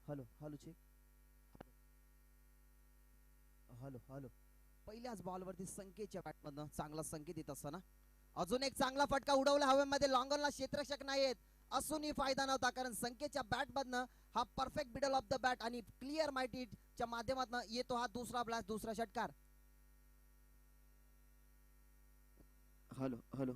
Hello hello check. Hello hello. पहिल्याच बॉलवरती संकेतच्या बॅटमधनं चांगला संकेत येत असताना अजून एक चांगला फटका उडवला हवेमध्ये. लॉंगॉनला क्षेत्ररक्षक नाहीत असूनही फायदा नव्हता, कारण संकेतच्या बॅटमधनं हा perfect middle of the bat आणि क्लिअर माइटीच्या माध्यमातून येतो हा दुसरा ब्लास्ट, दुसरा षटकार. Hello hello.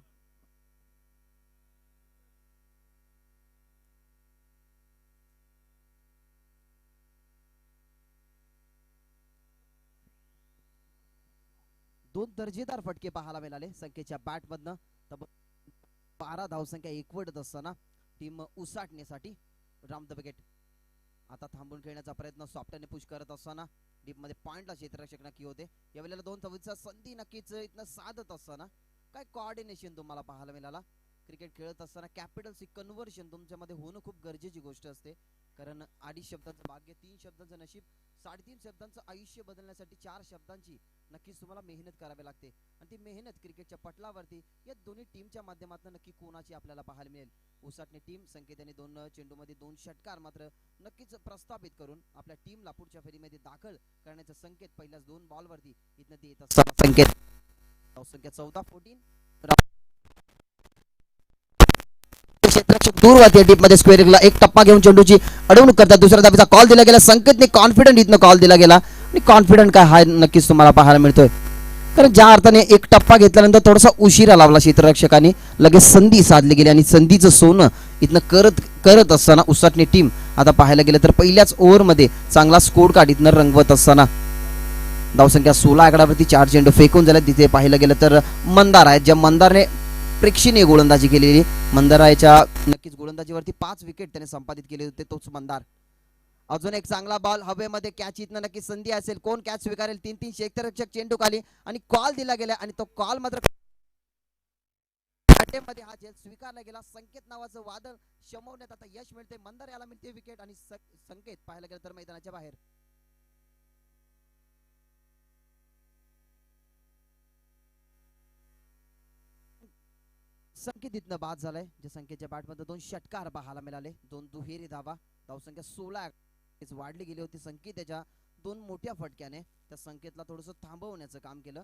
दोन दर्जेदार फटके पाहायला मिळाले संकेतच्या बॅटमधनं. 12 धावसंख्या एकवटत असताना टीम उसाटण्यासाठी राम द विकेट आता थांबून खेळण्याचा प्रयत्न सॉफ्टने पुश करत असताना डीप मध्ये पॉइंटला क्षेत्ररक्षक नक्की होते. यावेळेला 2 धावांचा संधी नक्कीच इथनं साधत असताना काय कोऑर्डिनेशन तुम्हाला पाहायला मिळाला. क्रिकेट खेळत असताना कॅपिटल्स कन्व्हर्शन तुमच्यामध्ये होणं खूप गरजेची गोष्ट असते, कारण 2.5 शब्दांचं भाग्य, 3 शब्दांचं नशीब, 3.5 शब्दांचं आयुष्य बदलण्यासाठी 4 शब्दांची नक्कीच तुम्हाला मेहनत करावी लागते. आणि ती मेहनत क्रिकेटच्या पटलावरती या दोन्ही टीमच्या माध्यमातून नक्की कोणाची आपल्याला पाहायला मिळेल. उसाटणे टीम संकेत यांनी 2 चेंडूमध्ये 2 षटकार मात्र नक्कीच प्रस्थापित करून आपल्या टीमला पुढच्या फेरीमध्ये दाखल करण्याचा संकेत पहिल्याच 2 बॉलवरती इथनं देत असताना संकेत संख्या 14-14 क्षेत्ररक्षक दूरवरती डीप मध्ये स्क्वेअरला एक टप्पा घेऊन चेंडूची अडवणूक करतात. दुसऱ्या धावेचा कॉल दिला गेला. संकेतने कॉन्फिडंट इथनं कॉल दिला गेला आणि कॉन्फिडंट काय हा नक्कीच तुम्हाला पाहायला मिळतोय, कारण ज्या अर्थाने एक टप्पा घेतल्यानंतर थोडासा उशिरा लावला क्षेत्ररक्षकाने, लगेच संधी साधली गेली आणि संधीचं सोनं इथनं करत असताना उसाटणे टीम आता पाहायला गेलं तर पहिल्याच ओव्हरमध्ये चांगला स्कोर कार्ड इथनं रंगवत असताना धावसंख्या 16 आकड्यावरती 4 चेंडू फेकून झाले. तिथे पाहायला गेलं तर मंदार आहेत, ज्या मंदारने प्रेक्षणीय गोलंदाजी केलेली. मंदाराच्या नक्कीच गोलंदाजीवरती 5 विकेट त्याने संपादित केले होते तोच मंदार. अजून एक चांगला बॉल हवेमध्ये, कॅच इथनं नक्की संधी असेल, कोण कॅच स्वीकारेल. 3-3 क्षेत्ररक्षक चेंडू खाली आणि कॉल दिला गेला आणि तो कॉल मात्र मध्ये हा झेल स्वीकारला गेला. संकेत नावाचं वादळ शमवण्यात आता यश मिळते. मंदार याला मिळते विकेट आणि संकेत पाहायला गेलं तर मैदानाच्या बाहेर. संकेत इथनं बाद झालाय. जे संकेतच्या बॅटमध्ये 2 षटकार पाहायला मिळाले, 2 दुहेरी धावा, धावसंख्या 16 वाढली गेली होती. संकेत त्याच्या 2 मोठ्या फटक्याने त्या संकेतला थोडंसं थांबवण्याचं काम केलं.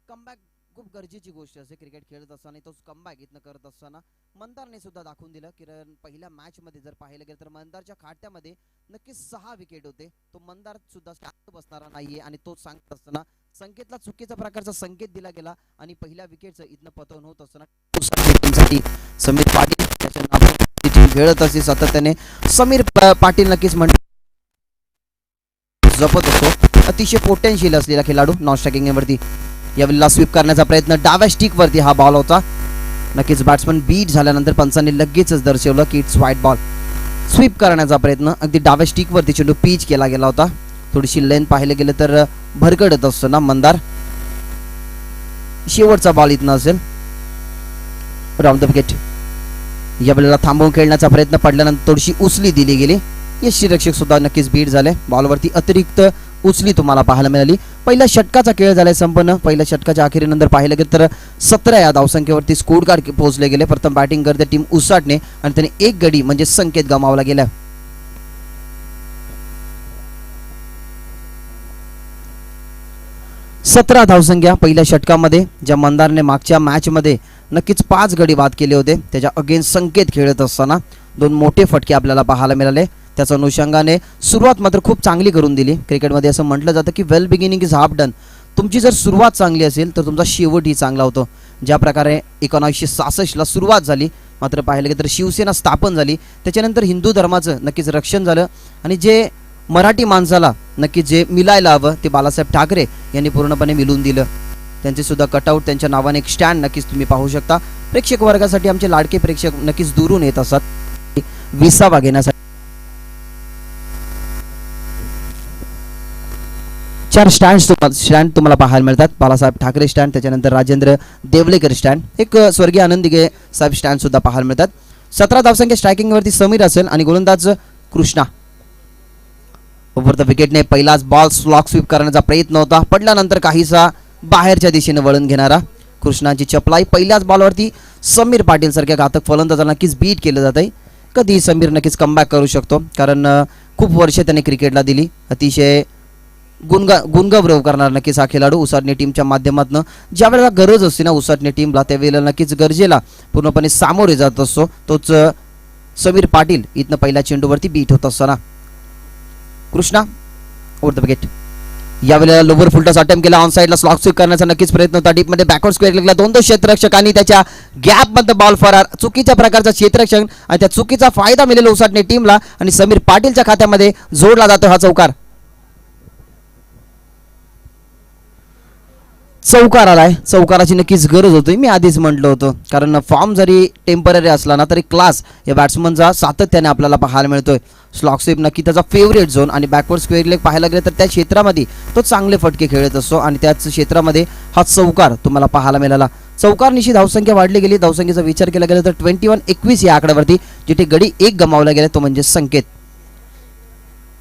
कमबॅक खूप गरजेची गोष्ट असते क्रिकेट खेळत असताना. तो कमबॅक इथनं करत असताना मंदारने सुद्धा दाखवून दिलं की पहिल्या मॅच मध्ये जर पाहिलं गेलं तर मंदारच्या खात्यामध्ये नक्कीच 6 विकेट होते. तो मंदार सुद्धा शांत बसणारा नाहीये आणि तो सांगत असताना संकेतला चुकीच्या प्रकारचा संकेत दिला गेला आणि पहिल्या विकेटचं इथनं पतन होत असताना समीर पाटील त्याच्या नावाने खेळत असे सातत्याने. समीर पाटील नक्कीच जपत असतो, अतिशय पोटेन्शियल असलेला खेळाडू नॉन स्ट्रायकिंग वरती. यावेळेला स्वीप करण्याचा प्रयत्न डाव्या स्टिक वरती हा बॉल होता. नक्कीच बॅट्समन बीट झाल्यानंतर पंचांनी लगेचच दर्शवलं की इट्स वाईट बॉल. स्वीप करण्याचा प्रयत्न अगदी डाव्या स्टिक वरती चेंडू पिच केला गेला होता. थोडीशी लेंथ पाहिलं गेलं तर भरकडत असतो ना मंदार. शेवटचा बॉल इथनं असेल राऊंड द विकेट. यावेळेला थांबवून खेळण्याचा प्रयत्न पडल्यानंतर थोडीशी उचली दिली गेली. यष्टीरक्षक सुद्धा नक्कीच बीट झाले. बॉलवरती अतिरिक्त उचली तुम्हाला पाहायला मिळाली. पहिल्या षटकाचा खेळ झालाय संपन्न. पहिल्या षटकाच्या अखेरीनंतर पाहिलं गेलं तर 17 या धावसंख्येवरती स्कोर कार्ड पोहोचले गेले. प्रथम बॅटिंग करते टीम उसाटणे आणि त्याने एक गडी म्हणजे संकेत गमावला गेला. सतरा धावसंख्या पहिल्या षटकामध्ये, ज्या मंदारने मागच्या मॅच मध्ये नक्कीच 5 गडी बाद केले होते. त्याच्या अगेन्स्ट संकेत खेळत असताना 2 मोठे फटके आपल्याला पाहायला मिळाले. त्याच्या अनुषंगाने सुरुवात मात्र खूप चांगली करून दिली. क्रिकेटमध्ये असं म्हटलं जातं की वेल बिगिनिंग इज हाफ डन. तुमची जर सुरुवात चांगली असेल तर तुमचा शेवटही चांगला होतो. ज्या प्रकारे 1966 ला सुरुवात झाली, मात्र पाहिलं गेलं तर शिवसेना स्थापन झाली, त्याच्यानंतर हिंदू धर्माचं नक्कीच रक्षण झालं आणि जे मराठी माणसाला नक्कीच जे मिलायला हवं ते बाळासाहेब ठाकरे यांनी पूर्णपणे मिळून दिलं. त्यांचे सुद्धा कटआउट, त्यांच्या नावाने एक स्टँड नक्कीच तुम्ही पाहू शकता. प्रेक्षक वर्गासाठी आमचे लाडके प्रेक्षक नक्कीच दुरून येत असतात विसावा घेण्यासाठी. 4 स्टँड तुम्हाला पाहायला मिळतात. बाळासाहेब ठाकरे स्टँड, त्याच्यानंतर राजेंद्र देवलेकर स्टँड, एक स्वर्गीय आनंदी साहेब स्टँड सुद्धा पाहायला मिळतात. 17 धावसंख्या स्ट्रायकिंग वरती समीर असेल आणि गोलंदाज कृष्णा. ओव्हर द विकेटने पहिलाच बॉल स्लॉक स्वीप करण्याचा प्रयत्न होता, पडल्यानंतर काहीसा बाहेरच्या दिशेने वळण घेणारा कृष्णाची चपलाई पहिल्याच बॉलवरती समीर पाटील सारख्या घातक फलंदाजांना नक्कीच बीट केलं जात आहे. कधी समीर नक्कीच कमबॅक करू शकतो, कारण खूप वर्ष त्याने क्रिकेटला दिली. अतिशय गुणगौरव करणार नक्कीच हा खेळाडू उसाटणे टीमच्या माध्यमातून. ज्या वेळेला गरज असते ना उसाटणे टीमला, त्यावेळेला नक्कीच गरजेला पूर्णपणे सामोरे जात असतो. तोच समीर पाटील इथनं पहिल्या चेंडूवरती बीट होत असताना कृष्णा ओव्हर द विकेट. यावेळेला लोवर फुलटॉस अटेम्प्ट केला, ऑन साइडला स्लॉग स्वीप करण्याचा नक्कीच प्रयत्न होता. डीप मध्ये बॅकवर्ड स्क्वेअर लेगला दोन क्षेत्ररक्षकांनी त्याच्या गॅप मध्ये बॉल फरार. चुकीच्या प्रकारचा क्षेत्ररक्षण आणि त्या चुकीचा फायदा मिळेल उसाटणे टीमला आणि समीर पाटीलच्या खात्यामध्ये जोडला जातो हा चौकार. चौकार आलाय, चौकाराची नक्कीच गरज होती. मी आधीच म्हटलं होतं, कारण फॉर्म जरी टेम्पररी असला ना तरी क्लास या बॅट्समनचा सातत्याने आपल्याला पाहायला मिळतोय. स्लॉग स्वीप नक्की त्याचा फेवरेट झोन आणि बॅकवर्ड स्क्वेअर लेग पाहायला गेलं तर त्या क्षेत्रामध्ये तो चांगले फटके खेळत असतो आणि त्याच क्षेत्रामध्ये हा चौकार तुम्हाला पाहायला मिळाला. चौकारनिशी धावसंख्या वाढली गेली. धावसंख्येचा विचार केला गेला तर 21-21 या आकड्यावरती, जिथे गडी एक गमावला गेला तो म्हणजे संकेत.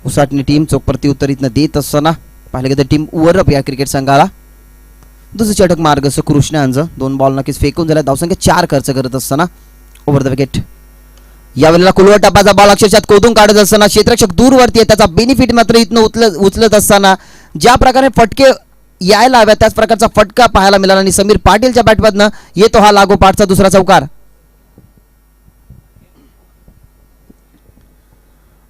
उसाटणी टीम चोख प्रत्युत्तर इथनं देत असताना पाहिलं गेलं टीम वरअप या क्रिकेट संघाला. दुसरी षटक मार्ग असं कृष्णा यांचं, दोन बॉल नक्कीच फेकून झाला. धावसंख्या 4 खर्च करत असताना ओव्हर द विकेट. यावेळेला कुलवर टप्पाचा बॉल अक्षरशः कोदून काढत असताना क्षेत्ररक्षक दूरवरती आहे, त्याचा बेनिफिट मात्र इथनं उचलत असताना ज्या प्रकारे फटके यायला हव्या त्याच प्रकारचा फटका पाहायला मिळाला आणि समीर पाटीलच्या बॅटमधनं येतो हा लागोपाठचा दुसरा चौकार.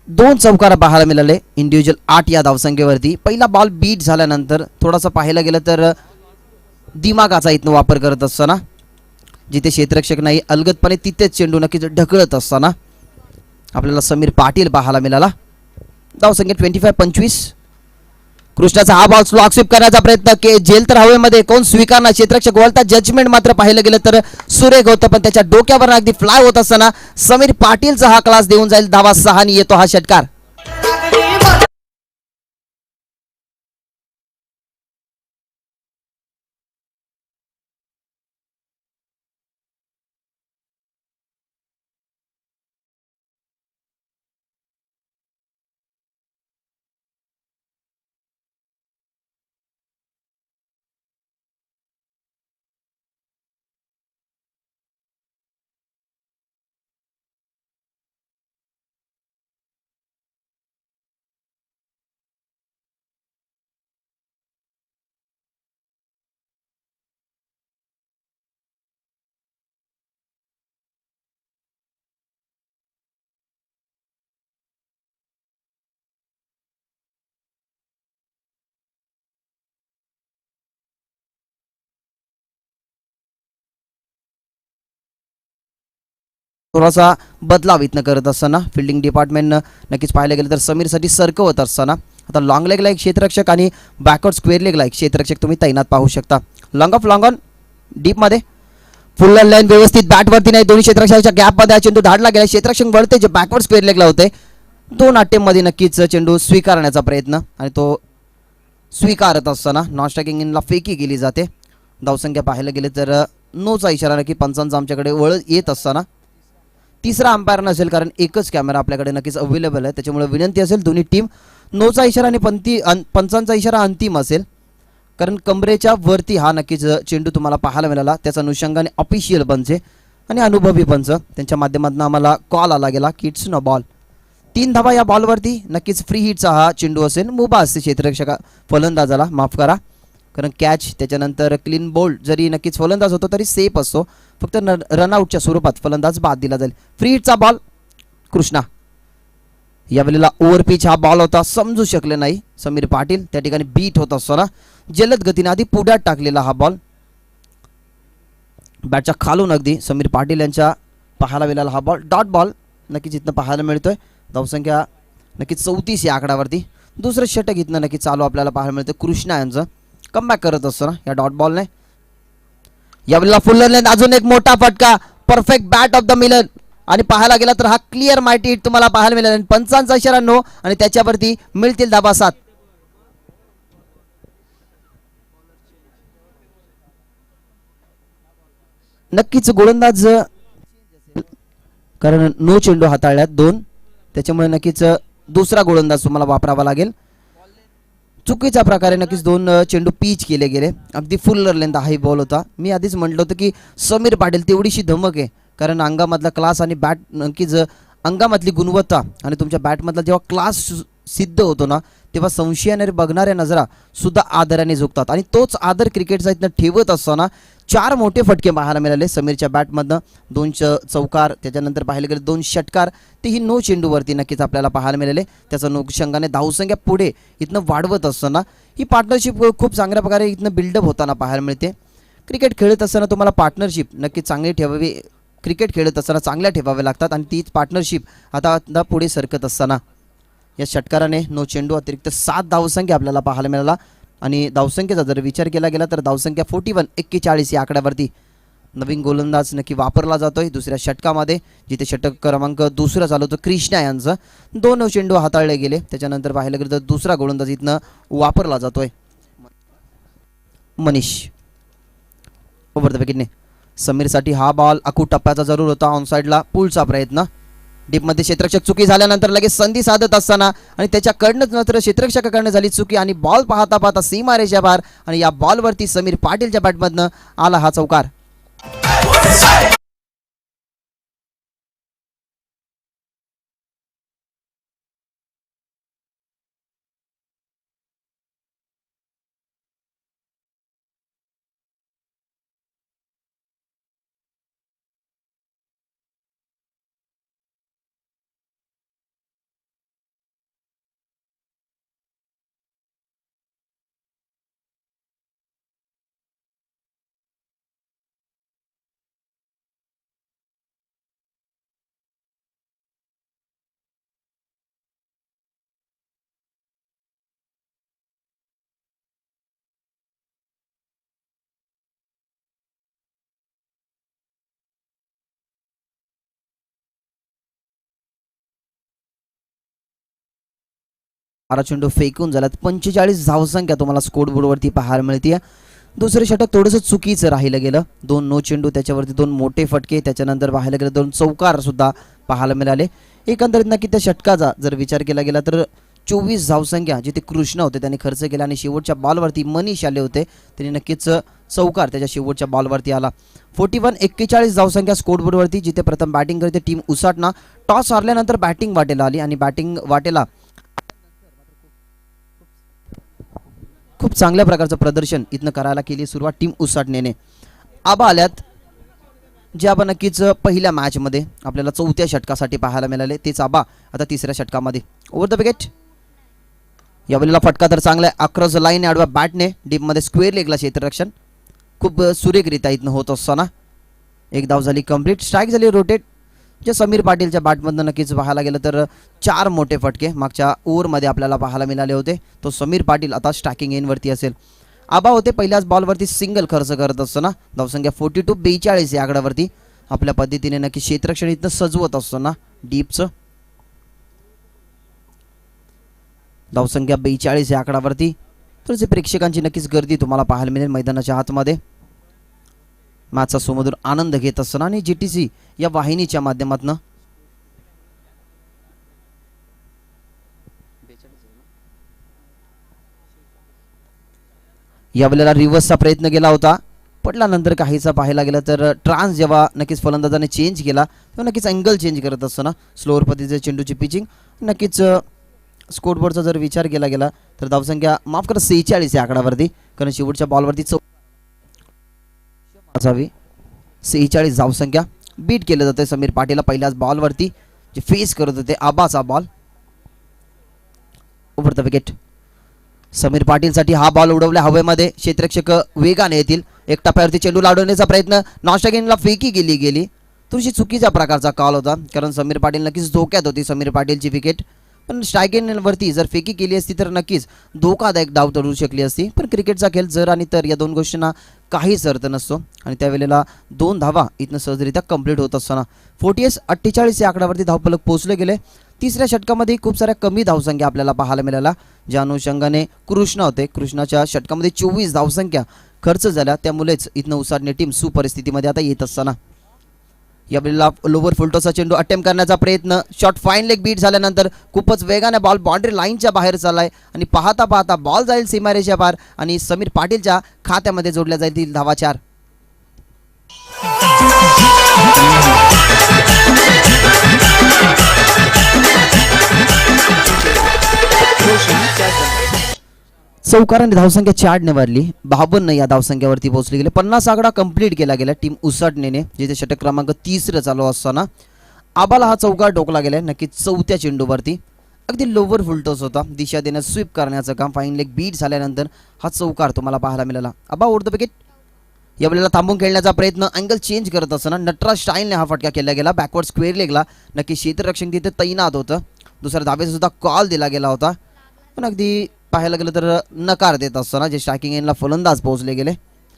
2 चौकार पाहायला मिळाले इंडिव्हिज्युअल 8 या धावसंख्येवरती. पहिला बॉल बीट झाल्यानंतर थोडासा पाहायला गेलं तर दिमागाचा इथनं वापर करत असताना, जिथे क्षेत्ररक्षक नाही अलगदपणे तिथेच चेंडू नक्कीच ढकलत असताना आपल्याला समीर पाटील पाहायला मिळाला. धावसंख्या 25-25. कृष्णाचा हा बॉल स्लॉग स्वीप करण्याचा प्रयत्न के जेल तर हवेमध्ये कोण स्वीकारणार, क्षेत्ररक्षक वळता. जजमेंट मात्र पाहिलं गेलं तर सुरेख होतं, पण त्याच्या डोक्यावर अगदी फ्लाय होत असताना समीर पाटीलचा हा क्लास देऊन जाईल. धावा 6 ने येतो हा षटकार. थोडासा बदलाव इथनं करत असताना फिल्डिंग डिपार्टमेंटनं नक्कीच पाहायला गेलं तर समीरसाठी सरकवत असताना आता लॉंग लेगला एक क्षेत्ररक्षक आणि बॅकवर्ड स्क्वेअर लेगला एक क्षेत्ररक्षक तुम्ही तैनात पाहू शकता. लॉंग ऑफ लॉंग ऑन डीपमध्ये फुल लाईन व्यवस्थित बॅटवरती नाही, दोन्ही क्षेत्ररक्षकाच्या गॅपमध्ये चेंडू धाडला गेला. क्षेत्ररक्षक वळते जे बॅकवर्ड स्क्वेअर लेगला होते. 2 अटेम्प्टमध्ये नक्कीच चेंडू स्वीकारण्याचा प्रयत्न आणि तो स्वीकारत असताना नॉन स्ट्रायकिंग इनला फेकी केली जाते. धावसंख्या पाहायला गेले तर नोचा इशारा नक्की पंचांचा आमच्याकडे वळ येत असताना तिसरा अंपायर नसेल, कारण एकच कॅमेरा आपल्याकडे नक्कीच अवेलेबल आहे. त्याच्यामुळे विनंती असेल दोन्ही टीम नोचा इशारा आणि पंचांचा इशारा अंतिम असेल, कारण कमरेच्या वरती हा नक्कीच चेंडू तुम्हाला पाहायला मिळाला. त्याच्या अनुषंगाने ऑफिशियल पंच आणि अनुभवी पंच त्यांच्या माध्यमातून आम्हाला कॉल आला गेला की इट्स नो बॉल. 3 धावा या बॉलवरती. नक्कीच फ्री हिटचा हा चेंडू असेल. मुभा असते क्षेत्ररक्षका फलंदाजाला, माफ करा, कारण कॅच त्याच्यानंतर क्लीन बोल्ड जरी नक्कीच फलंदाज होतो तरी सेफ असतो, फक्त रनआउटच्या स्वरूपात फलंदाज बाद दिला जाईल. फ्री हिटचा बॉल कृष्णा. यावेळेला ओव्हरपिच हा बॉल होता, समजू शकले नाही समीर पाटील. त्या ठिकाणी बीट होत असताना जलद गतीने आधी पुढ्यात टाकलेला हा बॉल बॅटच्या खालून अगदी समीर पाटील यांच्या पाहायला मिळाला हा बॉल. डॉट बॉल नक्कीच इथनं पाहायला मिळतोय. धावसंख्या नक्कीच 34 या आकड्यावरती. दुसरं षटक इथनं नक्कीच चालू आपल्याला पाहायला मिळतं कृष्णा यांचं कमबॅक करत असताना या डॉट बॉलने. यावेळेला फुल लाईन अजून एक मोठा फटका, परफेक्ट बॅट ऑफ द मिलन आणि पाहायला गेला तर हा क्लिअर माहिती हिट तुम्हाला पाहायला मिळेल आणि पंचांचा इशारा नो आणि त्याच्यावरती मिळतील धावा 7. नक्कीच गोलंदाज, कारण नो चेंडू हाताळल्यात 2, त्याच्यामुळे नक्कीच दुसरा गोलंदाज तुम्हाला वापरावा लागेल. चुकीच्या प्रकारे नक्कीच 2 चेंडू पीच केले गेले. अगदी फुल लेंथ हाय बॉल होता. मी आधीच म्हटलं होतं की समीर पाटील तेवढीशी धमक आहे, कारण अंगामधला क्लास आणि बॅट नक्कीच अंगामधली गुणवत्ता आणि तुमच्या बॅटमधला जेव्हा क्लास सिद्ध होतो ना, तेव्हा संशयाने बघणाऱ्या नजरा सुद्धा आदराने झुकतात आणि तोच आदर क्रिकेटचा इथनं ठेवत असताना 4 मोठे फटके पाहायला मिळाले समीरच्या बॅटमधनं. 2 चौकार, त्याच्यानंतर पाहायला गेले 2 षटकार, तेही नो चेंडूवरती नक्कीच आपल्याला पाहायला मिळाले. त्याचा अनुषंगाने धावसंख्या पुढे इथनं वाढवत असताना ही पार्टनरशिप खूप चांगल्या प्रकारे इथनं बिल्डअप होताना पाहायला मिळते. क्रिकेट खेळत असताना तुम्हाला पार्टनरशिप नक्कीच चांगली ठेवावी, क्रिकेट खेळत असताना चांगल्या ठेवाव्या लागतात आणि तीच पार्टनरशिप आता पुढे सरकत असताना या षटकाराने नो चेंडू अतिरिक्त 7 धावसंख्या आपल्याला पाहायला मिळाला. आणि धावसंख्येचा जर विचार केला गेला तर धावसंख्या 41 या आकड्यावरती नवीन गोलंदाज नक्की वापरला जातोय दुसऱ्या षटकामध्ये, जिथे षटक क्रमांक दुसरा चालवतो कृष्णा यांचं. 2 चेंडू हाताळले गेले. त्याच्यानंतर पाहायला गेलं तर दुसरा गोलंदाज इथनं वापरला जातोय मनीष. ओव्हर द विकेटने समीरसाठी हा बॉल अकूट टप्प्याचा जरूर होता. ऑनसाइडला पुलचा प्रयत्न, डीपमध्ये क्षेत्ररक्षक चुकी झाल्यानंतर लगेच संधी साधत असताना आणि त्याच्याकडनंच मात्र क्षेत्ररक्षकाकडनं झाली चुकी आणि बॉल पाहता पाहता सीमारेषा बाहेर आणि या बॉलवरती समीर पाटीलच्या बॅटमधनं आला हा चौकार. चेंडू फेकून झाल्यात 45 धावसंख्या तुम्हाला स्कोर बोर्डवरती पाहायला मिळते. दुसरे षटक थोडंसं चुकीचं राहिलं गेलं. 2 नो चेंडू, त्याच्यावरती 2 मोठे फटके, त्याच्यानंतर पाहायला गेलं 2 चौकार सुद्धा पाहायला मिळाले. एकंदरीत नक्की त्या षटकाचा जर विचार केला गेला तर 24 धावसंख्या जिथे कृष्णा होते त्यांनी खर्च केला आणि शेवटच्या बॉलवरती मनीष आले होते, त्यांनी नक्कीच चौकार त्याच्या शेवटच्या बॉलवरती आला. 41 धावसंख्या स्कोर बोर्डवरती, जिथे प्रथम बॅटिंग करते टीम उसाटना. टॉस हारल्यानंतर बॅटिंग वाटेला आली आणि बॅटिंग वाटेला खूप चांगल्या प्रकारचं प्रदर्शन इथनं करायला केली सुरुवात टीम उसाटणेने. आबा आल्यात जे आपण नक्कीच पहिल्या मॅचमध्ये आपल्याला 4थ्या षटकासाठी पाहायला मिळाले, तेच आबा आता 3ऱ्या षटकामध्ये. ओव्हर द विकेट यावेळेला फटका तर चांगला आहे अक्रॉस द लाईन आडव्या बॅटने डीपमध्ये स्क्वेअर लेगला क्षेत्ररक्षण खूप सुरेखरित्या इथनं होत असताना 1 धाव झाली कंप्लीट. स्ट्राईक झाली रोटेट, जे समीर पाटीलच्या बॅटमधनं नक्कीच पाहायला गेलं तर 4 मोठे फटके मागच्या ओव्हरमध्ये आपल्याला पाहायला मिळाले होते. तो समीर पाटील आता स्ट्रायकिंग एनवरती असेल. आबा होते पहिल्याच बॉलवरती सिंगल खर्च करत असताना धावसंख्या 42 या आकड्यावरती आपल्या पद्धतीने नक्की क्षेत्ररक्षण इथनं सजवत असताना डीपचं. धावसंख्या 42 या आकड्यावरती थोडेसे प्रेक्षकांची नक्कीच गर्दी तुम्हाला पाहायला मिळेल मैदानाच्या आतमध्ये. मॅचचा सुमधुर आनंद घेत असताना आणि जीटीसी या वाहिनीच्या माध्यमातून यावेळेला रिव्हर्सचा प्रयत्न केला होता, पडल्यानंतर काहीचा पाहायला गेला तर ट्रान्स जेव्हा नक्कीच फलंदाजाने चेंज केला तेव्हा नक्कीच अँगल चेंज करत असताना स्लोअर पद्धतीचे चेंडूची पिचिंग नक्कीच स्कोरबोर्डचा जर विचार केला गेला तर धावसंख्या माफ करा 46 या आकड्यावरती, कारण शेवटच्या बॉलवरती 46 धावसंख्या बीट केलं जाते समीर पाटीलला पहिल्याच बॉलवरती जे फेस करत होते आबाचा ball. Over the wicket Sameer पाटीलसाठी हा बॉल उडवला हवेमध्ये, क्षेत्ररक्षक वेगाने येतील. एक टप्प्यावरती चेंडू लावण्याचा प्रयत्न, नॉस्टॅगिनला फेकी गेली थोडीशी चुकीच्या प्रकारचा कॉल होता, कारण समीर पाटील नक्कीच धोक्यात होती समीर पाटीलची विकेट. पण स्ट्रायकिंगवरती जर फेकी केली असती तर नक्कीच धोकादायक डाव ठरू शकली असती. पण क्रिकेटचा खेळ जर आणि तर या 2 गोष्टींना काहीच अर्थ नसतो आणि त्यावेळेला 2 धावा इथनं सहजरित्या कंप्लीट होत असताना 48 या आकड्यावरती धावफलक पोहोचले गेले. 3ऱ्या षटकामध्ये खूप साऱ्या कमी धावसंख्या आपल्याला पाहायला मिळाल्या, ज्या अनुषंगाने कृष्णा होते. कृष्णाच्या षटकामध्ये 24 धावसंख्या खर्च झाल्या, त्यामुळेच इथनं उसाटणे टीम सुपरिस्थितीमध्ये आता येत असताना यावेळेला लोवर फुलटॉसचा चेंडू अटेम्प्ट करण्याचा प्रयत्न, शॉट फाईन लेग बीट झाल्यानंतर खूपच वेगाने बॉल बाउंड्री लाईनच्या बाहेर चाललाय आणि पाहता पाहता बॉल जाईल सीमारेषा पार आणि समीर पाटीलच्या खात्यामध्ये जोडल्या जातील धावा 4. चौकार आणि धावसंख्या 4ने वाढली 52 या धावसंख्येवरती पोहोचली गेले. 50 आकडा कंप्लीट केला गेला टीम उसाटणेने, जिथे षटक क्रमांक 30 चालू असताना आबाला हा चौकार टोकला गेलाय. नक्कीच चौथ्या चेंडूवरती अगदी लोवर फुलटॉस होता, दिशा देण्यास स्वीप करण्याचं काम. फाईन लेग बीट झाल्यानंतर हा चौकार तुम्हाला पाहायला मिळाला. आबा ओव्हर द विकेट. यावेळेला थांबून खेळण्याचा प्रयत्न, अँगल चेंज करत असताना नटराज स्टाईलने हा फटका केला गेला. बॅकवर्ड स्क्वेअर लेगला नक्की क्षेत्ररक्षक तिथे तैनात होतं. दुसऱ्या धावेचा सुद्धा कॉल दिला गेला होता, पण अगदी पाहायला गेलं तर नकार देत असताना जे स्ट्रायकिंग एंडला फलंदाज पोहोचले गेले,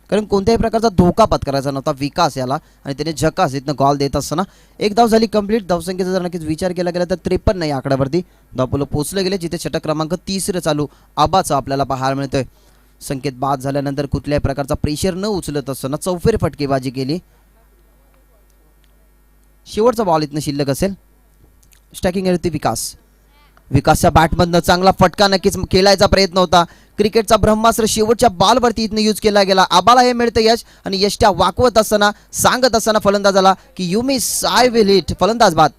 कारण कोणत्याही प्रकारचा धोका पत्करायचा नव्हता विकास याला, आणि त्याने झकास इथनं कॉल देत असताना एक धाव झाली कंप्लीट. धावसंख्येचा जर नक्कीच विचार केला गेला तर 53 या आकड्यावरती धावफलक पोहोचले गेले, जिथे षटक क्रमांक 30 चालू आबाचा आपल्याला पाहायला मिळतोय. संकेत बाद झाल्यानंतर कुठल्याही प्रकारचा प्रेशर न उचलत असताना चौफेर फटकेबाजी केली. शेवटचा बॉल इथनं शिल्लक असेल. स्ट्रायकिंग एंडवरती विकासच्या बॅटमधनं चांगला फटका नक्कीच खेळायचा प्रयत्न होता. क्रिकेटचा ब्रह्मास्त्र शेवटच्या बॉलवरती इथनं यूज केला गेला. आबाला हे मिळतं यश, आणि यश त्या वाकवत असताना सांगत असताना फलंदाजाला की you miss I will hit. फलंदाज बाद.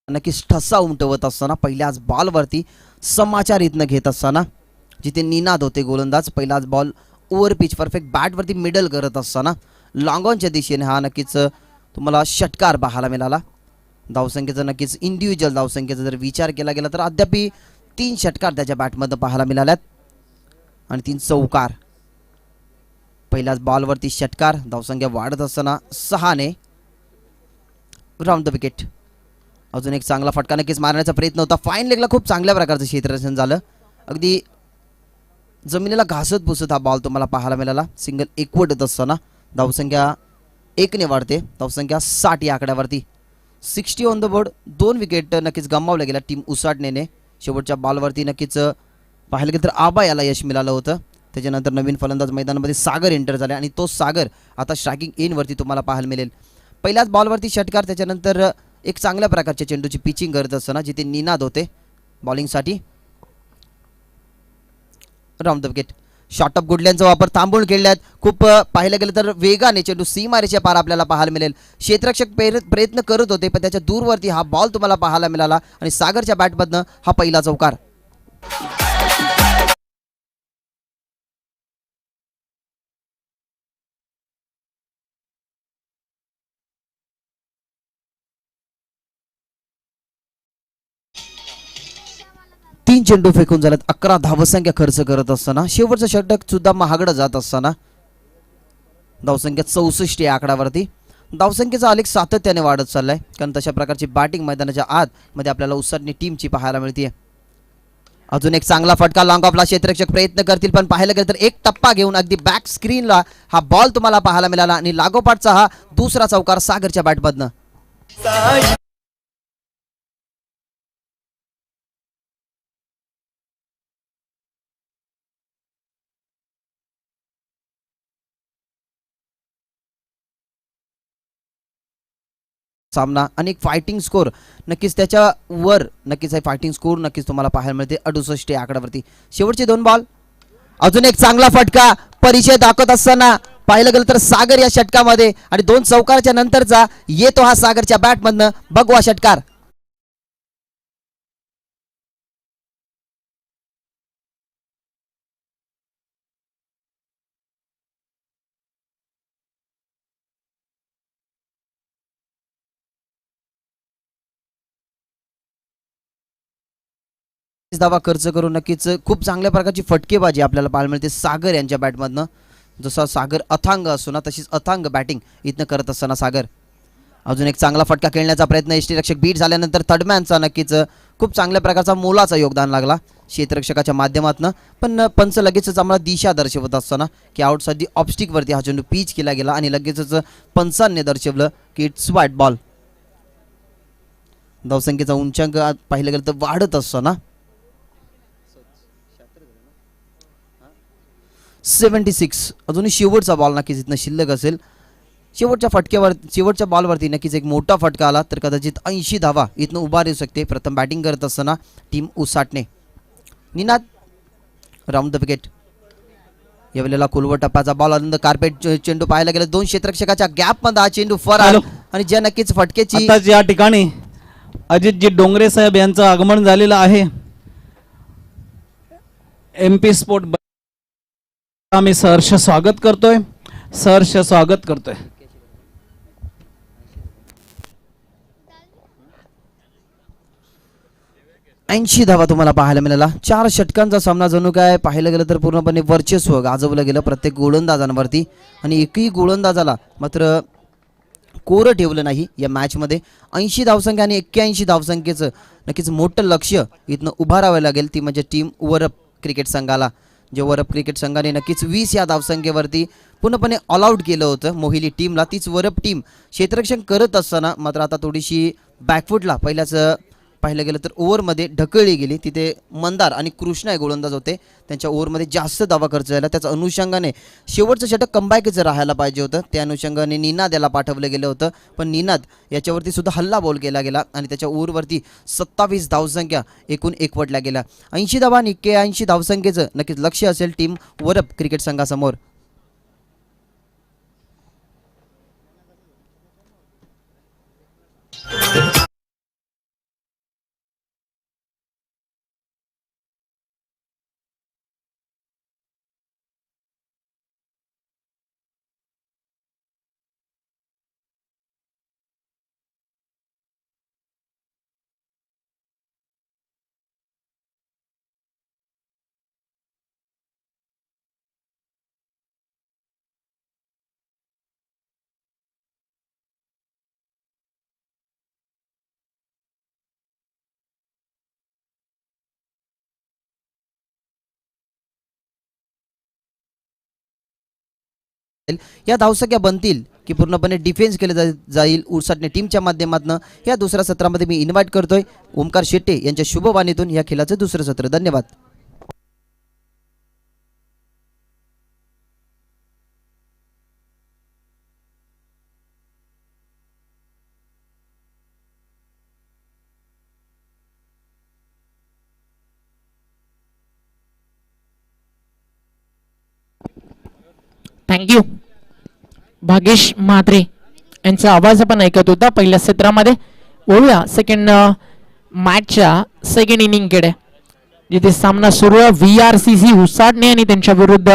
नक्कीच ठसा उमटवत असताना पहिल्याच बॉलवरती समाचार इथनं घेत असताना जिथे निनाद होते गोलंदाज. पहिलाच बॉल ओव्हर पिच परफेक्ट बॅटवरती मिडल करत असताना लॉंग ऑनच्या दिशेने हा नक्कीच तुम्हाला षटकार पाहायला मिळाला. धावसंख्येचा नक्कीच इंडिव्हिज्युअल धावसंख्येचा जर विचार केला गेला तर अद्याप 3 षटकार त्याच्या बॅटमध्ये पाहायला मिळाल्यात आणि 3 चौकार. पहिल्याच बॉलवरती षटकार. धावसंख्या वाढत असताना 6ने राऊंड द विकेट. अजून एक चांगला फटका नक्कीच मारण्याचा प्रयत्न होता. फाईन लेगला खूप चांगल्या प्रकारचं क्षेत्ररक्षण झालं. अगदी जमिनीला घासत पुसत हा बॉल तुम्हाला पाहायला मिळाला. सिंगल एकवटत असताना धावसंख्या 1ने वाढते. धावसंख्या 60 या आकड्यावरती. 60 ऑन द बोर्ड. 2 विकेट नक्कीच गमावल्या गेल्या टीम उसाटणेने. शेवटच्या बॉलवरती नक्कीच पाहायला गेलं तर आबा याला यश मिळालं होतं. त्याच्यानंतर नवीन फलंदाज मैदानामध्ये सागर एंटर झाले, आणि तो सागर आता स्ट्रायकिंग एंडवरती तुम्हाला पाहायला मिळेल. पहिल्याच बॉलवरती षटकार. त्याच्यानंतर एक चांगल्या प्रकारच्या चेंडूची पिचिंग करत असताना जिथे निनाद होते बॉलिंगसाठी. Round the wicket. शॉर्टअप गुडल्यांचा वापर थांबून खेळल्यात. खूप पाहिलं गेलं तर वेगाने चेंडू सीमारेच्या पार आपल्याला पाहायला मिळेल. क्षेत्ररक्षक प्रयत्न करत होते, पण त्याच्या दूरवरती हा बॉल तुम्हाला पाहायला मिळाला, आणि सागरच्या बॅटमधनं हा पहिला चौकार. तीन चेंडू फेकून झालेत. 11 धावसंख्या खर्च करत असताना शेवटचं षटक सुद्धा महागडं जात असताना धावसंख्या 64 या आकड्यावरती. धावसंख्येचा आलेख सातत्याने वाढत चाललाय, कारण तशा प्रकारची बॅटिंग मैदानाच्या आत मध्ये आपल्याला उसाटणी टीमची पाहायला मिळते. अजून एक चांगला फटका लॉंग ऑफला क्षेत्ररक्षक प्रयत्न करतील, पण पाहायला गेलं तर एक टप्पा घेऊन अगदी बॅक स्क्रीनला हा बॉल तुम्हाला पाहायला मिळाला आणि लागोपाठचा हा दुसरा चौकार सागरच्या बॅटमधनं. सामना आणि एक फायटिंग स्कोर नक्कीच त्याच्या वर नक्कीच आहे. फायटिंग स्कोर नक्कीच तुम्हाला पाहायला मिळते 68 या आकड्यावरती. शेवटचे 2 बॉल. अजून एक चांगला फटका परिचय दाखवत असताना पाहिलं गेलं तर सागर या षटकामध्ये आणि 2 चौकारच्या नंतरचा येतो हा सागरच्या बॅटमधनं भगवा षटकार. धावा खर्च करून नक्कीच खूप चांगल्या प्रकारची फटकेबाजी आपल्याला पाहायला मिळते सागर यांच्या बॅटमधनं. जसा सागर अथांग असतो ना तशीच अथांग बॅटिंग इथनं करत असताना सागर. अजून एक चांगला फटका खेळण्याचा प्रयत्न यष्टीरक्षक बीट झाल्यानंतर थर्डमॅनचा नक्कीच खूप चांगल्या प्रकारचा मोलाचा योगदान लागला क्षेत्ररक्षकाच्या माध्यमातून. पण पंच लगेचच आम्हाला दिशा दर्शवत असताना की आउटसाइड दी ऑब्स्टिकवरती हा चेंडू पिच केला गेला आणि लगेचच पंचांनी दर्शवलं की इट्स वाईट बॉल. धावसंख्येचा उंचांक पाहिलं गेलं तर वाढत असतो ना. 76. अजूनही शेवटचा बॉल नक्कीच इथनं शिल्लक असेल. शेवटच्या बॉलवरती नक्कीच एक मोठा फटका आला तर कदाचित 80 धावा इथनं उभा राहू शकते. प्रथम बॅटिंग करत असताना team Usatane. Ninad round the wicket. यावेळेला कुलवर टप्प्याचा बॉल आनंद कार्पेट चेंडू पाहायला गेला 2 क्षेत्ररक्षकाच्या गॅप मध्ये हा चेंडू फरार आणि ज्या नक्कीच फटकेची या ठिकाणी अजितजी डोंगरे साहेब यांचं आगमन झालेलं आहे. MP स्पोर्ट आम्ही सहर्ष स्वागत करतोय. 80 धावा तुम्हाला पाहायला मिळाला. 4 षटकांचा सामना जणू काय पाहायला गेलं तर पूर्णपणे वर्चस्व गाजवलं गेलं प्रत्येक गोलंदाजांवरती आणि एकही गोलंदाजाला मात्र कोरं ठेवलं नाही या मॅचमध्ये. 80 धावसंख्या आणि 81 धावसंख्येचं नक्कीच मोठं लक्ष इथनं उभारावं लागेल ती म्हणजे टीम वरप क्रिकेट संघाला. जे वरप क्रिकेट संघाने नक्कीच 20 या धावसंख्येवरती पूर्णपणे ऑल आउट केलं होतं मोहिली टीमला. तीच वरप टीम क्षेत्ररक्षण करत असताना मात्र आता थोडीशी बॅकफुटला पहिल्याच पाहिलं गेलं तर ओव्हरमध्ये ढकलली गेली. तिथे मंदार आणि कृष्णा हे गोलंदाज होते, त्यांच्या ओव्हरमध्ये जास्त धावा खर्च झाला. त्याच्या अनुषंगाने शेवटचं षटक कमबॅकचं राहायला पाहिजे होतं. त्या अनुषंगाने निनाद याला पाठवलं गेलं होतं, पण निनाद याच्यावरती सुद्धा हल्ला बॉल केला गेला आणि त्याच्या ओव्हरवरती 27 धावसंख्या एकूण एकवटल्या गेल्या. 80 धावा आणि 81 धावसंख्येचं नक्कीच लक्ष असेल टीम वरप क्रिकेट संघासमोर. या धावसंख्या बनतील की पूर्णपणे डिफेन्स केले जाईल उसाटणे टीमच्या माध्यमातून. या दुसऱ्या सत्रामध्ये मी इन्व्हाइट करतोय ओमकार शेट्टे यांच्या शुभवाणीतून या खेळाचं दुसरं सत्र. धन्यवाद. थँक्यू. भागेश म्हात्रे यांचा आवाज आपण ऐकत होता पहिल्या सत्रामध्ये. वळूया सेकंड मॅचच्या सेकंड इनिंगकडे जिथे सामना सुरू आहे. VRCC उसाटणे आणि त्यांच्या विरुद्ध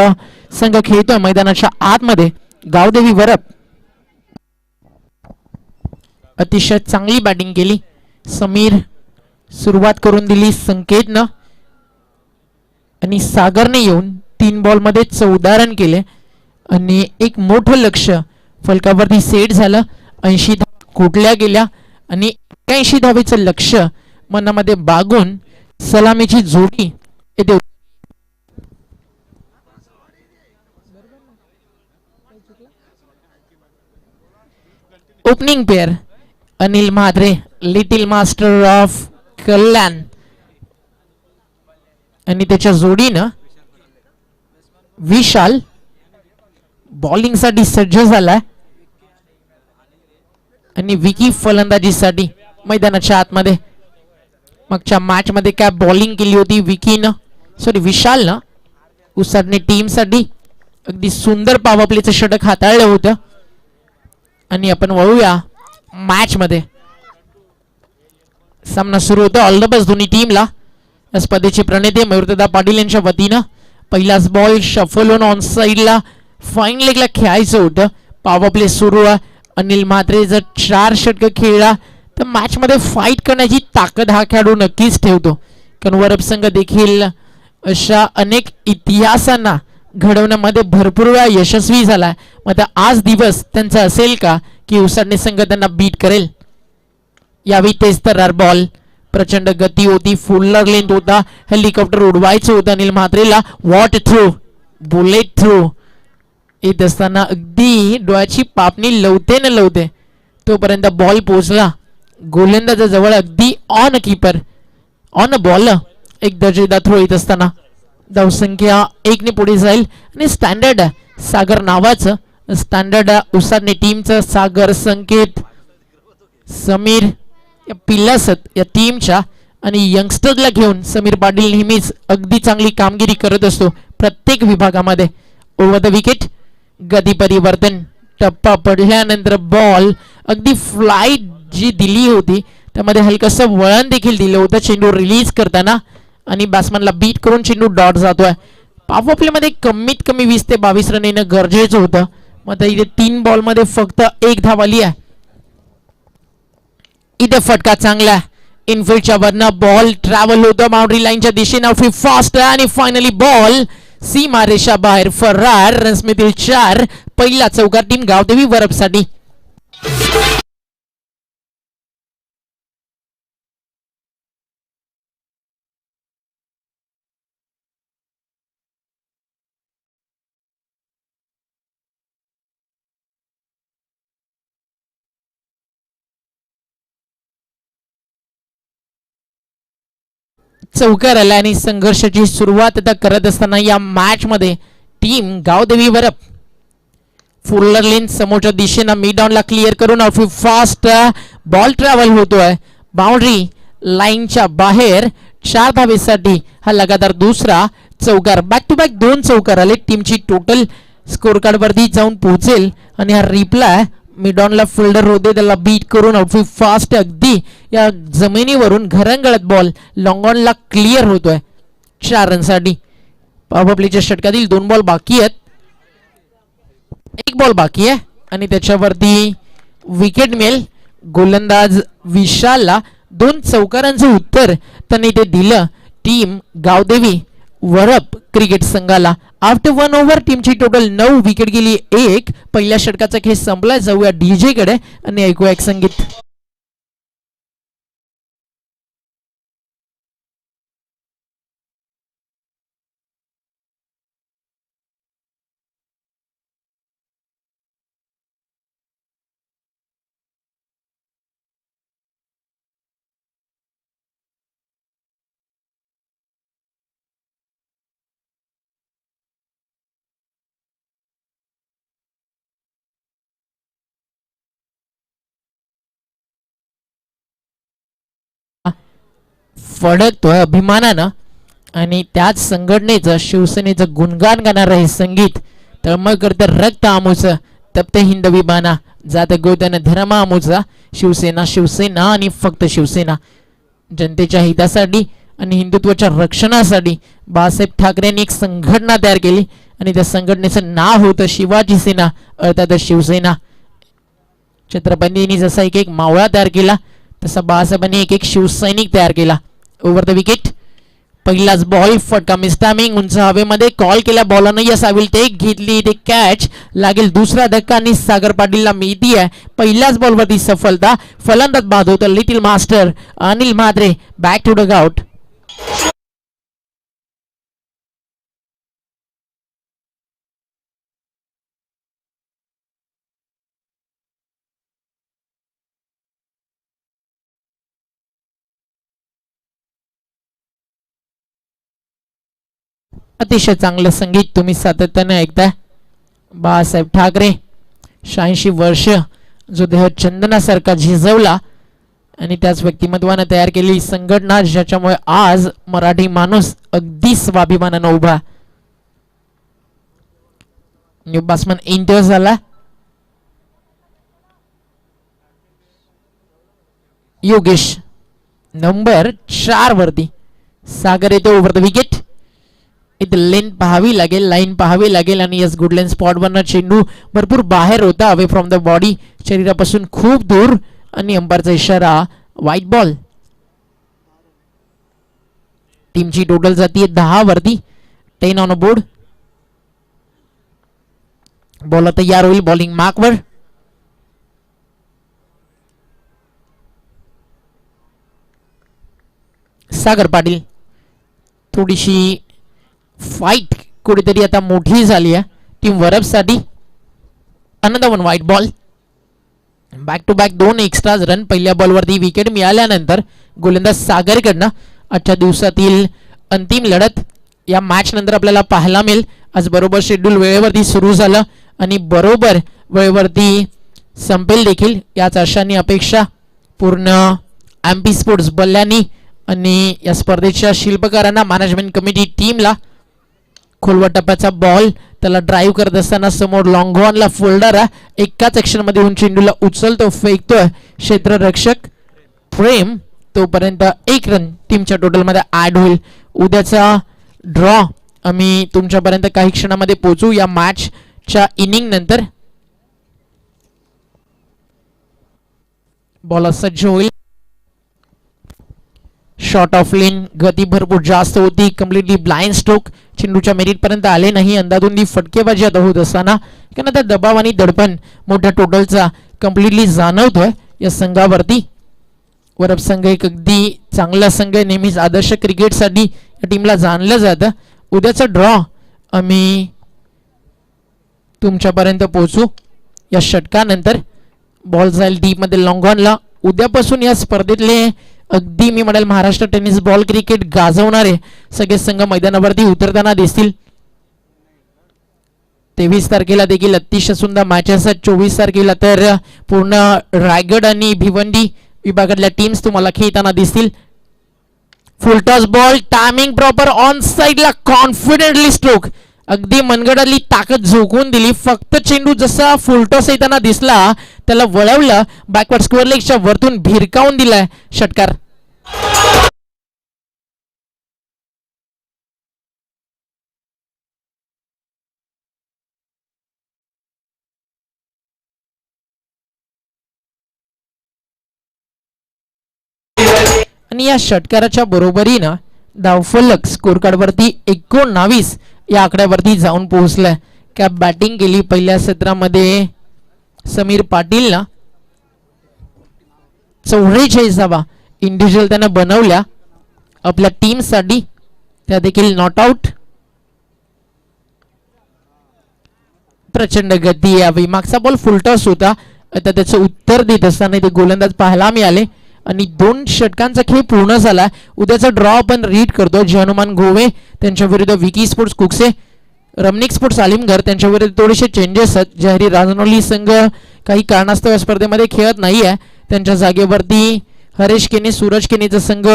संघ खेळतोय मैदानाच्या आतमध्ये गावदेवी वरप. अतिशय चांगली बॅटिंग केली समीर, सुरुवात करून दिली संकेतनं आणि सागरने येऊन 3 बॉलमध्ये 14 रन केले आणि एक मोठं लक्ष फलकावरती सेट झालं. 80 धावा कुठल्या गेल्या आणि 81 धावेचं लक्ष मनामध्ये बागून सलामीची जोडी इथे opening pair Anil Mhatre little master of Kalyan आणि त्याच्या जोडीनं विशाल बॉलिंग साठी सज्ज झालाय आणि विकी फलंदाजीसाठी मैदानाच्या आतमध्ये. मागच्या मॅच मध्ये काय बॉलिंग केली होती विशालनं उसाटणे टीम साठी अगदी सुंदर पॉवर प्लेचं षटक हाताळलं होतं. आणि आपण वळूया मॅच मध्ये. सामना सुरू होतो. ऑल द बेस्ट दोन्ही टीमला. या स्पर्धेचे प्रणेते मयूरदादा पाटील यांच्या वतीनं पहिलाच बॉल शफल होऊन ऑन साइडला फाईन लेगला खेळायचं होतं. पॉवर प्ले सुरू आहे. अनिल म्हात्रे जर 4 षटक खेळला तर मॅच मध्ये फाईट करण्याची ताकद हा खेळाडू नक्कीच ठेवतो. कारण वरप संघ देखील अशा अनेक इतिहासांना घडवण्यामध्ये भरपूर वेळा यशस्वी झालाय. मग आज दिवस त्यांचा असेल का की उसाटणे संघ त्यांना बीट करेल. यावेळी तेच तर बॉल प्रचंड गती होती. फुल्लर लेंथ होता. हेलिकॉप्टर उडवायचं होतं अनिल म्हात्रेला. वॉट थ्रू बुलेट थ्रू येत असताना अगदी डोळ्याची पापणी लवते न लवते तोपर्यंत बॉल पोहोचला गोलंदाजा जवळ. अगदी ऑन कीपर ऑन बॉल. एक दर्जेदार थ्रो येत असताना धावसंख्या 1 ने पुढे जाईल. आणि स्टँडर्ड सागर नावाचं स्टँडर्ड उसाटणे टीमचं सागर संकेत समीर या पिल्लासत या टीमच्या आणि यंगस्टरला घेऊन समीर पाटील नेहमीच अगदी चांगली कामगिरी करत असतो प्रत्येक विभागामध्ये. ओव्हर द विकेट गती परिवर्तन. टप्पा पडल्यानंतर बॉल अगदी फ्लाईट जी दिली होती त्यामध्ये हलकसं वळण देखील दिलं होतं चेंडू रिलीज करताना. आणि बॅट्समॅनला बीट करून चेंडू डॉट जातोय. पॉवर प्ले मध्ये कमीत कमी 20 ते 22 रन येणं गरजेचं होतं. मग इथे 3 बॉल मध्ये फक्त 1 धाव आली आहे. इथे फटका चांगला इनफिल्डच्या वरनं बॉल ट्रॅव्हल होतो बाउंड्री लाईनच्या दिशेनं. फास्ट आणि फायनली बॉल सीमा रेषा बाहेर फरार. रन्स मिळतील 4. पहिला चौकार टीम गावदेवी वरपसाठी. चौकार आला आणि संघर्षाची सुरुवात आता करत असताना या मॅच मध्ये टीम गावदेवी वरप फुल्लर लेन समोरच्या दिशेनं मिड ऑनला क्लिअर करून आउटफील्ड फास्ट बॉल ट्रॅव्हल होतोय बाउंड्री लाईनच्या बाहेर. 4 धावेसाठी हा लगातार दुसरा चौकार. बॅक टू बॅक 2 चौकार आले. टीमची टोटल स्कोर कार्ड वरती जाऊन पोहोचेल. आणि हा रिप्लाय मिडॉनला फिल्डर होते त्याला बीट करून आउटफील्ड फास्ट अगदी या जमिनीवरून घरंगळत बॉल लॉंगॉनला क्लिअर होतोय 4 रनसाठी. पॉवर प्लेच्या षटकातील 2 बॉल बाकी आहेत. 1 बॉल बाकी आहे आणि त्याच्यावरती विकेट मिळेल. गोलंदाज विशालला 2 चौकारांचं उत्तर त्याने ते दिलं टीम गावदेवी वरप क्रिकेट संघाला. आफ्टर 1 ओव्हर टीमची टोटल 9 विकेट गेली 1. पहिल्या षटकाचा खेळ संपला. जाऊया डीजे कडे आणि ऐकूया एक संगीत. फडकतोय अभिमानानं आणि त्याच संघटनेचं शिवसेनेचं गुणगान गाणारं हे संगीत. तळमळ करतं रक्त आमूचं तप्त हिंदवी बाणा जात गोत्यानं धर्म आमूचा. शिवसेना शिवसेना आणि फक्त शिवसेना. जनतेच्या हितासाठी आणि हिंदुत्वाच्या रक्षणासाठी बाळासाहेब ठाकरेंनी एक संघटना तयार केली आणि त्या संघटनेचं नाव होतं शिवाजी सेना अर्थात शिवसेना. छत्रपतींनी जसा एक मावळा तयार केला तसा बाळासाहेबांनी एक शिवसैनिक तयार केला. ओव्हर द विकेट पहिलाच बॉल फटका मिस्टामिंग उंच हवेमध्ये कॉल केल्या बॉलनं यस आय टेक घेतली ते कॅच. लागेल दुसरा धक्का आणि सागर पाटीलला मिळती आहे पहिल्याच बॉलवरती सफलता. फलंदाज बाद होतं little master Anil Mhatre. Back to the out. अतिशय चांगलं संगीत तुम्ही सातत्याने ऐकताय. बाळासाहेब ठाकरे 86 वर्ष जो देह चंदनासारखा झिजवला आणि त्याच व्यक्तिमत्वाने तयार केलेली संघटना ज्याच्यामुळे आज मराठी माणूस अगदी स्वाभिमानानं उभा. न्यू बॅट्समन एंटर झाला. योगेश नंबर 4 वरती. सागर येतो ओव्हर द विकेट. इथे लेन पाहावी लागेल, लाईन पाहावी लागेल आणि यस गुड लेन स्पॉट वरनं चेंडू भरपूर बाहेर होता, अवे फ्रॉम द बॉडी, शरीरापासून खूप दूर आणि अंपायरचा इशारा व्हाईट बॉल. टीमची टोटल जाती 10 वरती. 10 ऑन अ बोर्ड. बॉलर तयार होईल बॉलिंग मार्कवर. सागर पाटील. थोडीशी फाईट कुठेतरी आता मोठी झाली आहे टीम वरपसाठी. Another one wide ball. Back to back 2 extra run. पहिल्या बॉलवरती विकेट मिळाल्यानंतर गोलंदाज सागरकडनं आजच्या दिवसातील अंतिम लढत या मॅच नंतर आपल्याला पाहायला मिळेल. आज बरोबर शेड्यूल वेळेवरती सुरू झालं आणि बरोबर वेळेवरती संपेल देखील याच आशांनी अपेक्षा पूर्ण MP स्पोर्ट्स बल्ल्यांनी आणि या स्पर्धेच्या शिल्पकारांना, मॅनेजमेंट कमिटी टीमला. खोलवा टप्प्याचा बॉल त्याला ड्राईव्ह करत असताना समोर लॉंगॉनला फोल्डर आहे. एकाच ऍक्शन मध्ये होऊन चेंडूला उचलतो, फेकतोय क्षेत्ररक्षक प्रेम. तोपर्यंत 1 रन टीमच्या टोटल मध्ये ऍड होईल. उद्याचा ड्रॉ आम्ही तुमच्यापर्यंत काही क्षणामध्ये पोहोचू या मॅचच्या इनिंग नंतर. बॉलर सज्ज होईल. शॉर्ट ऑफ लेन, गती भरपूर जास्त होती. कम्प्लिटली ब्लाइंड स्ट्रोक, चेंडूच्या मेरिट पर्यंत आले नाही. अंदाधुंदी फटकेबाजी आता होत असताना कारण आता दबाव आणि दडपण मोठ्या टोटलचा कम्प्लिटली जाणवतोय या संघावरती. वरप संघ एक अगदी चांगला संघ आहे, नेहमीच आदर्श क्रिकेटसाठी या टीमला जाणलं जातं. उद्याचा ड्रॉ आम्ही तुमच्यापर्यंत पोहोचू या षटकानंतर. बॉल जाईल डीप मध्ये लॉंगॉनला. उद्यापासून या स्पर्धेतले अगदी मी म्हणेल महाराष्ट्र टेनिस बॉल क्रिकेट गाजवणारे सगळे संघ मैदानावरती उतरताना दिसतील. 23 तारखेला देखील अतिशय सुंदर मॅचेस आहेत. 24 तारखेला तर पूर्ण रायगड आणि भिवंडी विभागातल्या टीम्स तुम्हाला खेळताना दिसतील. फुल toss ball, timing proper, on साइडला कॉन्फिडेंटली स्ट्रोक, अगदी मनगडातली ताकद झोकून दिली. फक्त चेंडू जसा फुल टॉस येताना दिसला त्याला वळवलं, बॅकवर्ड स्क्वेअर लेगच्या वरतून भिरकावून दिलाय षटकार. आणि या षटकाराच्या बरोबरीनं धावफलक स्कोर कार्ड वरती 19 या आकड्यावरती जाऊन पोहोचलाय. क्या बॅटिंग केली पहिल्या सत्रामध्ये समीर पाटीलला. 44 इंडिव्हिज्युअल त्यानं बनवल्या आपल्या टीमसाठी, त्या देखील नॉट आउट. प्रचंड गती यावी. मागचा बॉल फुलटॉस होता, आता त्याचं उत्तर देत असताना ते गोलंदाज पाहायला मिळाले आणि 2 षटकांचा खेळ पूर्ण झाला. उद्याचा ड्रॉ आपण रीड करतो. जे हनुमान गोवे त्यांच्या विरुद्ध विकी स्पोर्ट्स कुकसे, रमनिक स्पोर्ट्स आलिमगर त्यांच्या विरुद्ध थोडेसे चेंजेस आहेत. जहरी राजनौली संघ काही कारणास्तव या स्पर्धेमध्ये खेळत नाही आहे, त्यांच्या जागेवरती हरेश केने, सूरज केनेचा संघ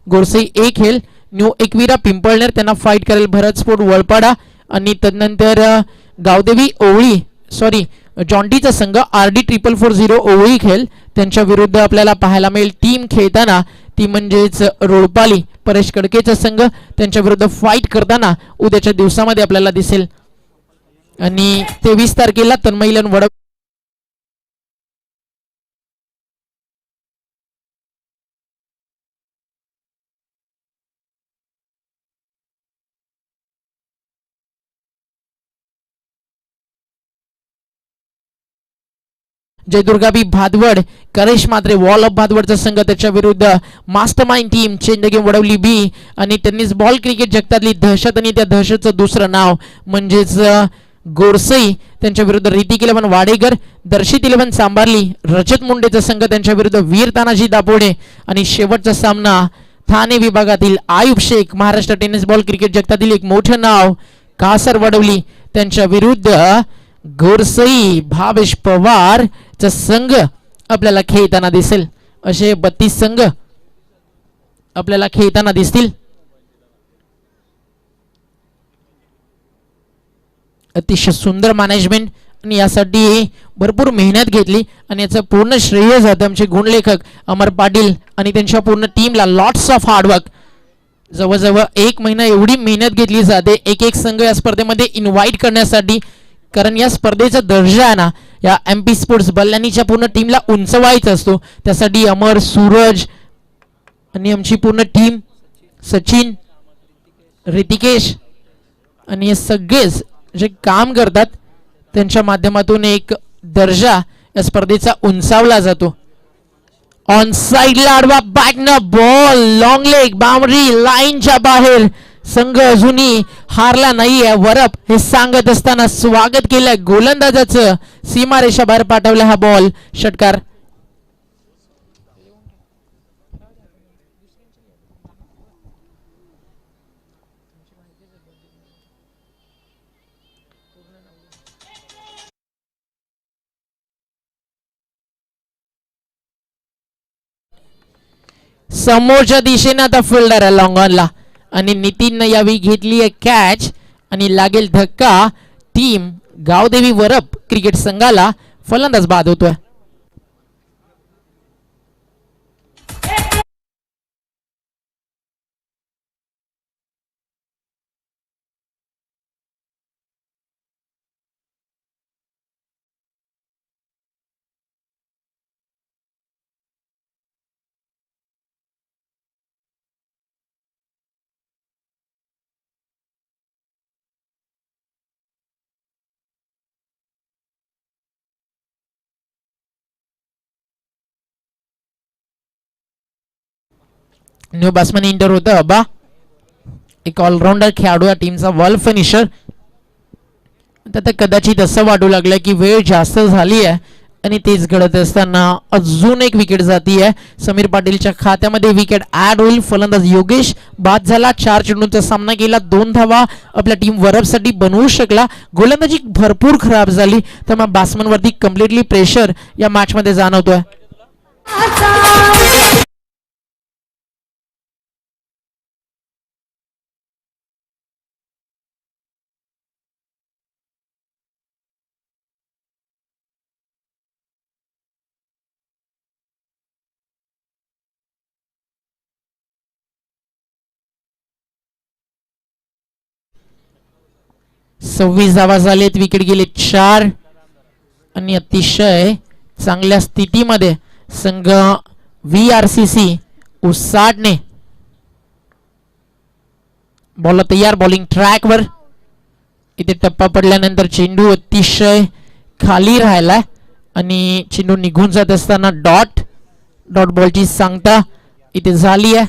गोरसई एक खेळ. न्यू एकविरा पिंपळनेर त्यांना फाईट करेल भरत स्पोर्ट वळपाडा आणि तदनंतर गावदेवी ओवळी जॉन्टीचा संघ RD 4440 ओवळी खेळ त्यांच्या विरुद्ध आपल्याला पाहायला मिळेल. टीम खेळताना ती म्हणजेच रोडपाली परेश कडकेचा संघ त्यांच्या विरुद्ध फाईट करताना उद्याच्या दिवसामध्ये आपल्याला दिसेल. आणि 23 तारखेला तन्मयलन वडक जयदुर्गाबी भादवड, करेश मात्रे वॉल ऑफ भादवडचा संघ त्याच्या विरुद्ध mastermind team change the game Vadavali B आणि टेनिस बॉल क्रिकेट जगतातली दहशत आणि त्या दहशतचं दुसरं नाव म्हणजेच गोरसई त्यांच्या विरुद्ध ऋतिक 11 वाडेकर, दर्शित 11 सांबारली, रजत मुंडेचा संघ त्यांच्या विरुद्ध वीर तानाजी दापोडे आणि शेवटचा सामना ठाणे विभागातील Ayub Shaikh, Maharashtra tennis ball cricket जगतातील एक मोठं नाव, कासर वडवली त्यांच्या विरुद्ध गोरसई भावेश पवार चा संघ आपल्याला खेळताना दिसेल. असे 32 संघ आपल्याला खेळताना दिसतील. अतिशय सुंदर मॅनेजमेंट आणि यासाठी भरपूर मेहनत घेतली आणि याचं पूर्ण श्रेय जातं आमचे गुणलेखक अमर पाटील आणि त्यांच्या पूर्ण टीमला. Lots of hard work. जवळजवळ 1 महिना एवढी मेहनत घेतली जाते एक एक संघ या स्पर्धेमध्ये इन्व्हाइट करण्यासाठी, कारण या स्पर्धेचा दर्जा आहे ना या MP स्पोर्ट्स बल्लानीच्या पूर्ण टीमला उंचवायचा असतो. त्यासाठी अमर, सूरज आणि आमची पूर्ण टीम, सचिन, ऋतिकेश आणि हे सगळेच जे काम करतात त्यांच्या माध्यमातून एक दर्जा या स्पर्धेचा उंचावला जातो. ऑन साइडला आडवा बॅटनं बॉल, लॉंग लेग, बाउंड्री लाईनच्या बाहेर. संघ अजूनही हारला नाहीये. वरप हे सांगत असताना स्वागत केलंय गोलंदाजाचं. सीमारेषा बाहेर पाठवला हा बॉल. षटकार. समोरच्या दिशेने आता फिल्डर आहे लॉंग ऑनला आणि नितीन यावी घेतली आहे कॅच आणि लागेल धक्का. टीम गावदेवी वरप क्रिकेट संघाला फलंदाज बाद होतोय. न्यू बॅट्समन इंटर होतं अबा, एक ऑलराऊंडर खेळाडू या टीमचा, वर्ल्ड फिनिशर. आता कदाचित असं वाटू लागलं की वेळ जास्त झाली आहे आणि तेच घडत असताना अजून एक विकेट जाती आहे. समीर पाटीलच्या खात्यामध्ये विकेट ऍड होईल. फलंदाज योगेश बाद झाला. 4 चेंडूंचा सामना केला, 2 धावा आपल्या टीम वरपसाठी बनवू शकला. गोलंदाजी भरपूर खराब झाली, त्यामुळे बॅट्समन वरती कम्प्लिटली प्रेशर या मॅच मध्ये जाणवतोय. सव्वीस धावा झालेत, विकेट गेले 4 आणि अतिशय चांगल्या स्थितीमध्ये संघ VRCC उसाडणे. बॉल तयार, बॉलिंग ट्रॅकवर. इथे टप्पा पडल्यानंतर चेंडू अतिशय खाली राहिलाय आणि चेंडू निघून जात असताना डॉट बॉलची सांगता इथे झाली आहे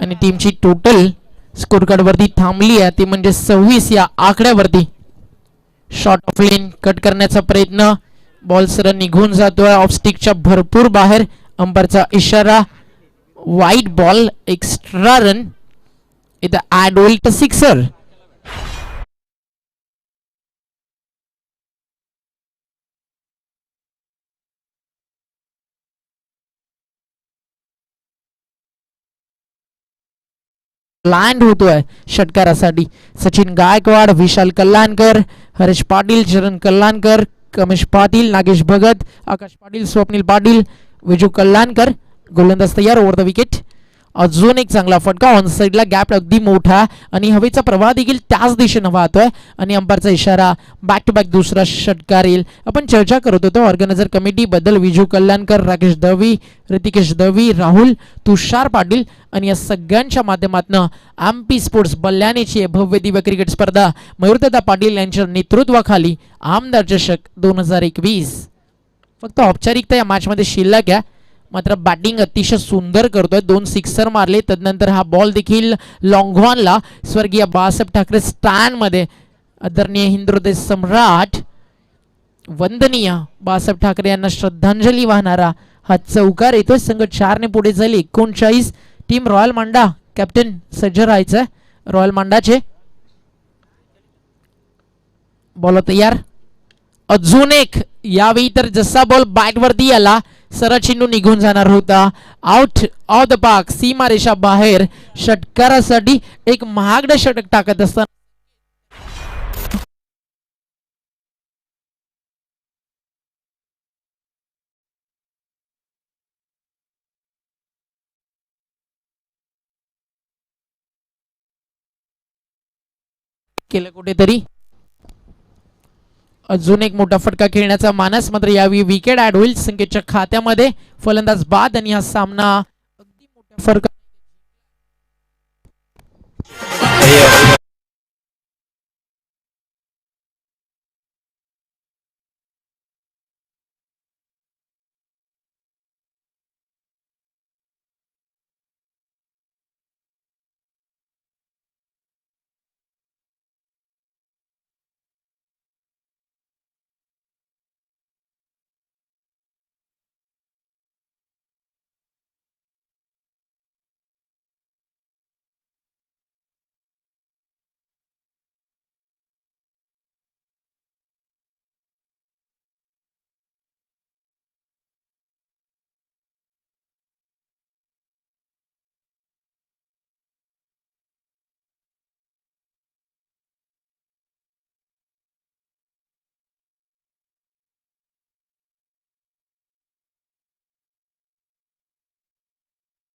आणि टीमची टोटल स्कोर कार्ड वरती थांबली आहे ती म्हणजे 26 या आकड्यावरती. शॉर्ट ऑफ लेन कट करण्याचा प्रयत्न, बॉल सरळ निघून जातोय ऑफ स्टिकच्या भरपूर बाहेर. अंपायरचा इशारा, वाईट बॉल, एक्स्ट्रा रन. इथं ऍड होईल तर सिक्सर. लँड होतोय षटकारासाठी. सचिन गायकवाड, विशाल कल्याणकर, हरेश पाटील, चरण कल्याणकर, कमेश पाटील, नागेश भगत, आकाश पाटील, स्वप्नील पाटील, विजू कल्याणकर. गोलंदाज तयार. Over the wicket. अजून एक चांगला फटका. ऑन साइडला गॅप अगदी मोठा आणि हवेचा प्रवाह देखील त्याच दिशेने वाहतोय आणि अंपायरचा इशारा, बॅक टू बॅक दुसरा षटकार येईल. आपण चर्चा करत होतो ऑर्गनायझर कमिटी बद्दल. विजू कल्याणकर, राकेश दवी, ऋतिकेश दवी, राहुल, तुषार पाटील आणि या सगळ्यांच्या माध्यमातून MP स्पोर्ट्स बल्लानीची भव्य दिव्य क्रिकेट स्पर्धा मयूरदादा पाटील यांच्या नेतृत्वाखाली आमदार चषक 2021 फक्त औपचारिकता या मॅच मध्ये शिल्लक आहे. मात्र बॅटिंग अतिशय सुंदर करतोय. 2 सिक्सर मारले. तदनंतर हा बॉल देखील लॉंगॉनला स्वर्गीय बाळासाहेब ठाकरे स्टँड मध्ये आदरणीय हिंदुहृदय सम्राट वंदनीय बाळासाहेब ठाकरे यांना श्रद्धांजली वाहणारा हा चौकार येतोय. संघ 4 ने पुढे जाईल. 39 टीम रॉयल मांडा. कॅप्टन सज्ज राहायचं रॉयल मांडाचे. बॉल तयार. अजून एक. यावेळी तर जसा बॉल बॅट वरती आला सरळ चेंडू निघून जाणार होता. Out of the park. सीमा रेषा बाहेर. षटकारासाठी एक महागडं षटक टाकत असताना केलं कुठेतरी. अजून एक मोठा फटका खेळण्याचा मानस. मात्र यावेळी विकेट ऍड होईल संकेतच्या खात्यामध्ये. फलंदाज बाद आणि हा सामना अगदी मोठ्या फरक